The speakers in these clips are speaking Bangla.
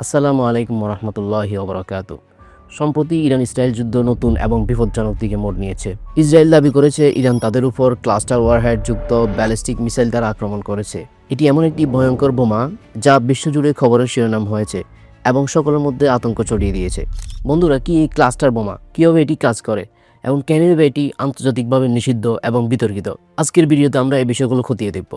আসসালামু আলাইকুম রহমতুল্লাহি ওবরাকাতু। সম্প্রতি ইরান ইসরায়েল যুদ্ধ নতুন এবং বিপজ্জনক দিকে মোড় নিয়েছে। ইসরায়েল দাবি করেছে ইরান তাদের উপর ক্লাস্টার ওয়ারহেড যুক্ত ব্যালিস্টিক মিসাইল দ্বারা আক্রমণ করেছে। এটি এমন একটি ভয়ঙ্কর বোমা যা বিশ্বজুড়ে খবরের শিরোনাম হয়েছে এবং সকলের মধ্যে আতঙ্ক ছড়িয়ে দিয়েছে। বন্ধুরা, কি এই ক্লাস্টার বোমা, কীভাবে এটি কাজ করে এবং কেন এটি আন্তর্জাতিকভাবে নিষিদ্ধ এবং বিতর্কিত? আজকের ভিডিওতে আমরা এই বিষয়গুলো খতিয়ে দেখব।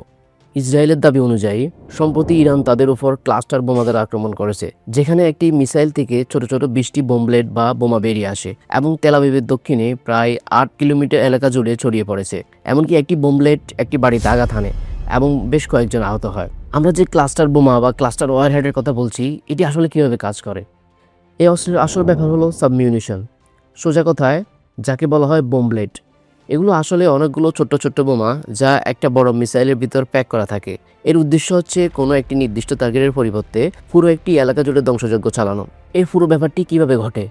ইসরায়েলের দাবি অনুযায়ী সম্প্রতি ইরান তাদের উপর ক্লাস্টার বোমা দ্বারা আক্রমণ করেছে, যেখানে একটি মিসাইল থেকে ছোট ছোট 20টি বোমব্লেড বা বোমা বেরিয়ে আসে এবং তেল আবিবের দক্ষিণে প্রায় 8 কিলোমিটার এলাকা জুড়ে ছড়িয়ে পড়েছে। এমনকি একটি বোমব্লেড একটি বাড়িতে আঘাত হানে এবং বেশ কয়েকজন আহত হয়। আমরা যে ক্লাস্টার বোমা বা ক্লাস্টার ওয়ারহেডের কথা বলছি, এটি আসলে কীভাবে কাজ করে? এই অস্ত্রের আসল ব্যাপার হলো সাবমিউনিশন, সোজা কথায় যাকে বলা হয় বোমব্লেড। এগুলো আসলে অনেকগুলো ছোট্ট ছোট্ট বোমা যা একটা বড় মিসাইলের ভিতর প্যাক করা থাকে। এর উদ্দেশ্য হচ্ছে কোনো একটি নির্দিষ্ট টার্গেটের পরিবর্তে পুরো একটি এলাকা জুড়ে ধ্বংসযজ্ঞ চালানো। এই পুরো ব্যাপারটি কিভাবে ঘটে?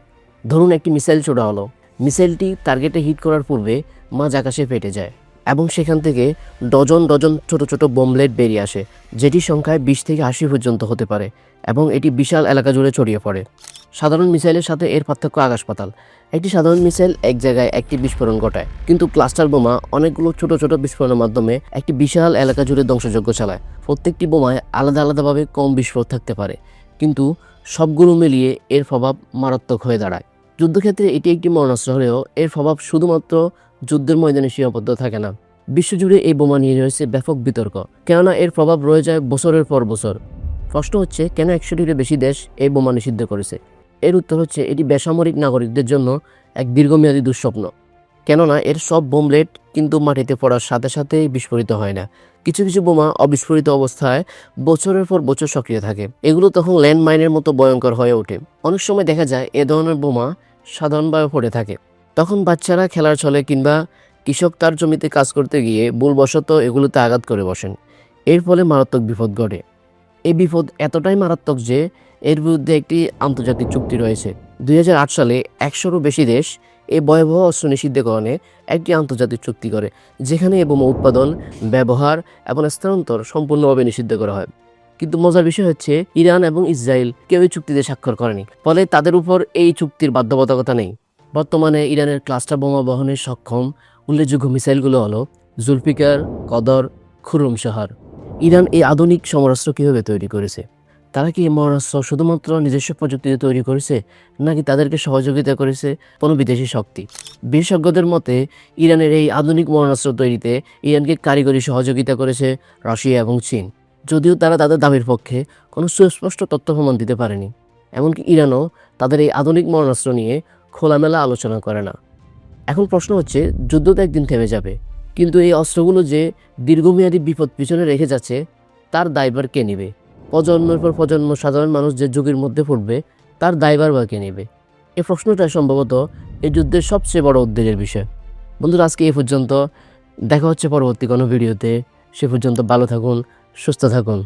ধরুন একটি মিসাইল ছোড়া হলো, মিসাইলটি টার্গেটে হিট করার পূর্বে মাঝ আকাশে ফেটে যায় এবং সেখান থেকে ডজন ডজন ছোট ছোট বোমব্লেড বেরিয়ে আসে, যেটি সংখ্যায় 20 থেকে 80 পর্যন্ত হতে পারে এবং এটি বিশাল এলাকা জুড়ে ছড়িয়ে পড়ে। সাধারণ মিসাইলের সাথে এর পার্থক্য আকাশ পাতাল। একটি সাধারণ মিসাইল এক জায়গায় একটি বিস্ফোরণ ঘটায়, কিন্তু ক্লাস্টার বোমা অনেকগুলো ছোট ছোট বিস্ফোরণের মাধ্যমে একটি বিশাল এলাকা জুড়ে ধ্বংসযজ্ঞ চালায়। প্রত্যেকটি বোমায় আলাদা আলাদাভাবে কম বিস্ফোরণ থাকতে পারে, কিন্তু সবগুলো মিলিয়ে এর প্রভাব মারাত্মক হয়ে দাঁড়ায়। যুদ্ধক্ষেত্রে এটি একটি মরণাস্ত্র হলেও এর প্রভাব শুধুমাত্র যুদ্ধের ময়দানে সীমাবদ্ধ থাকে না। বিশ্বজুড়ে এই বোমা নিয়ে রয়েছে ব্যাপক বিতর্ক, কেননা এর প্রভাব রয়ে যায় বছরের পর বছর। প্রশ্ন হচ্ছে, কেন 100টিরও বেশি দেশ এই বোমা নিষিদ্ধ করেছে? এর উত্তর হচ্ছে, এটি বেসামরিক নাগরিকদের জন্য এক দীর্ঘমেয়াদী দুঃস্বপ্ন। কেননা এর সব বোমব্লেড কিন্তু মাটিতে পড়ার সাথে সাথেই বিস্ফোরিত হয় না। কিছু কিছু বোমা অবিস্ফোরিত অবস্থায় বছরের পর বছর সক্রিয় থাকে। এগুলো তখন ল্যান্ডমাইনের মতো ভয়ঙ্কর হয়ে ওঠে। অনেক সময় দেখা যায় এ ধরনের বোমা সাধারণভাবে পড়ে থাকে, তখন বাচ্চারা খেলার ছলে কিংবা কৃষক তার জমিতে কাজ করতে গিয়ে ভুলবশত এগুলোতে আঘাত করে বসেন। এর ফলে মারাত্মক বিপদ ঘটে। এই বিপদ এতটাই মারাত্মক যে এর বিরুদ্ধে একটি আন্তর্জাতিক চুক্তি রয়েছে। 2008 সালে 100-রও বেশি দেশ এই ভয়াবহ অস্ত্র নিষিদ্ধকরণে একটি আন্তর্জাতিক চুক্তি করে, যেখানে এই বোমা উৎপাদন, ব্যবহার এবং স্থানান্তর সম্পূর্ণভাবে নিষিদ্ধ করা হয়। কিন্তু মজার বিষয় হচ্ছে, ইরান এবং ইসরায়েল কেউ এই চুক্তিতে স্বাক্ষর করেনি, ফলে তাদের উপর এই চুক্তির বাধ্যবাধকতা নেই। বর্তমানে ইরানের ক্লাস্টার বোমা বহনে সক্ষম উল্লেখযোগ্য মিসাইলগুলো হলো জুলফিকার, কদর, খুরমশাহার। ইরান এই আধুনিক সমরাস্ত্র কীভাবে তৈরি করেছে? তারা কি এই মরণাস্ত্র শুধুমাত্র নিজস্ব প্রযুক্তিতে তৈরি করেছে, নাকি তাদেরকে সহযোগিতা করেছে কোনো বিদেশি শক্তি? বিশেষজ্ঞদের মতে ইরানের এই আধুনিক মরণাস্ত্র তৈরিতে ইরানকে কারিগরি সহযোগিতা করেছে রাশিয়া এবং চীন, যদিও তারা তাদের দাবির পক্ষে কোনো সুস্পষ্ট তথ্য প্রমাণ দিতে পারেনি। এমনকি ইরানও তাদের এই আধুনিক মরণাস্ত্র নিয়ে খোলামেলা আলোচনা করে না। এখন প্রশ্ন হচ্ছে, যুদ্ধ তো একদিন থেমে যাবে, কিন্তু এই অস্ত্রগুলো যে দীর্ঘমেয়াদী বিপদ পিছনে রেখে যাচ্ছে, তার দায়ভার কে নেবে? প্রজন্মের পর প্রজন্ম সাধারণ মানুষ যে যুগের মধ্যে পড়বে, তার দায়ভার বা কে নেবে? এই প্রশ্নটা সম্ভবত এই যুদ্ধের সবচেয়ে বড় উদ্বেগের বিষয়। বন্ধুরা, আজকে এই পর্যন্ত। দেখা হচ্ছে পরবর্তী কোনো ভিডিওতে। সে পর্যন্ত ভালো থাকুন, সুস্থ থাকুন।